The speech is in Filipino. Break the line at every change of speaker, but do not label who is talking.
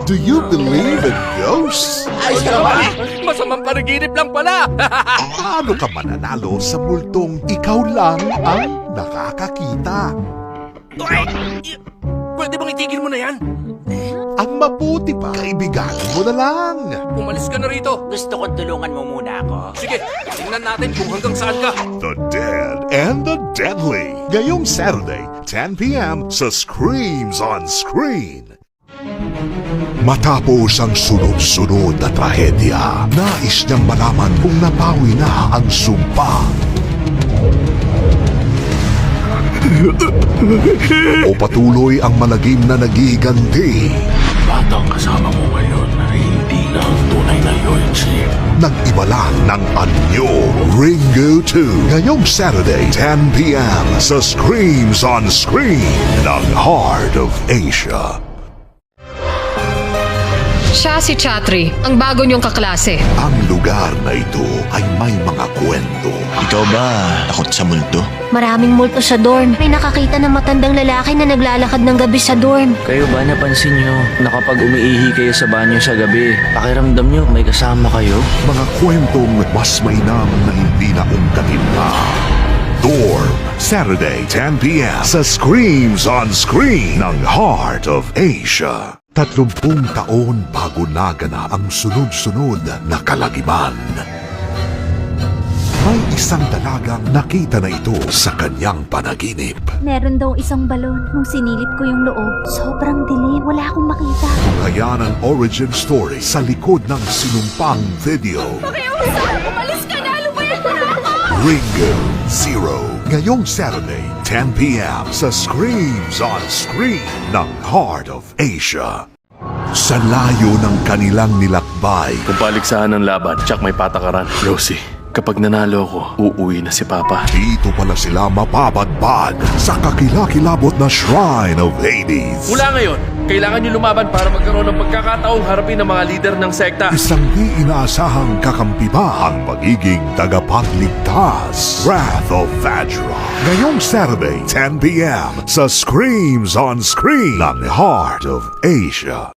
Do you believe in ghosts?
Ay, masamang panaginip lang pala.
Paano ka mananalo sa multong ikaw lang ang nakakakita?
Ay, pwede bang itigil mo na yan?
Ang mabuti pa, kaibigan mo na lang.
Umalis ka na rito.
Gusto ko tulungan mo muna ako.
Sige, tingnan natin kung hanggang saan ka.
The Dead and the Deadly. Ngayong Saturday, 10 p.m. sa Screams on Screen. Matapos ang sunod-sunod na trahedya, nais niyang malaman kung napawi na ang sumpa. O patuloy ang malagim na naghihiganti.
Batang kasama mo ngayon ay hindi na ang tunay na Yoichi.
Nag-iba lang ng anyo. Ringo 2. Ngayong Saturday, 10 p.m. sa Screams on Screen ng Heart of Asia.
Siya si Chatri, ang bago niyong kaklase.
Ang lugar na ito ay may mga kwento.
Ikaw ba takot sa multo?
Maraming multo sa dorm. May nakakita ng matandang lalaki na naglalakad ng gabi sa dorm.
Kayo ba napansin nyo na kapag umiihi kayo sa banyo sa gabi, pakiramdam nyo may kasama kayo?
Mga kwentong mas mainam na hindi na ungkatin pa. Dorm, Saturday, 10 p.m. sa Screams on Screen ng Heart of Asia. 30 taon bago naganap ang sunod-sunod na kalagiman. May isang dalagang nakita na ito sa kanyang panaginip.
Meron daw isang balon. Nung sinilip ko yung loob, sobrang dilim. Wala akong makita.
Kaya ng origin story sa likod ng sinumpang video.
Umalis ka na! Lumayan mo na ako!
Ringo Zero. Ngayong Saturday, 10 p.m. sa Screams on Screen ng Heart of Asia. Sa layo ng kanilang nilakbay,
Kung paligsahan ng laban, tsak may patakaran. Rosie, kapag nanalo ko, uuwi na si Papa.
dito pala sila mapabadbad sa kakilakilabot na Shrine of Hades.
Mula ngayon, kailangan nyo lumaban para magkaroon ng pagkakataong harapin ang mga lider ng sekta.
Isang di inaasahang kakampi pa ang magiging tagapagligtas. Wrath of Vajra. Ngayong Saturday, 10 p.m. sa Screams on Screen ng Heart of Asia.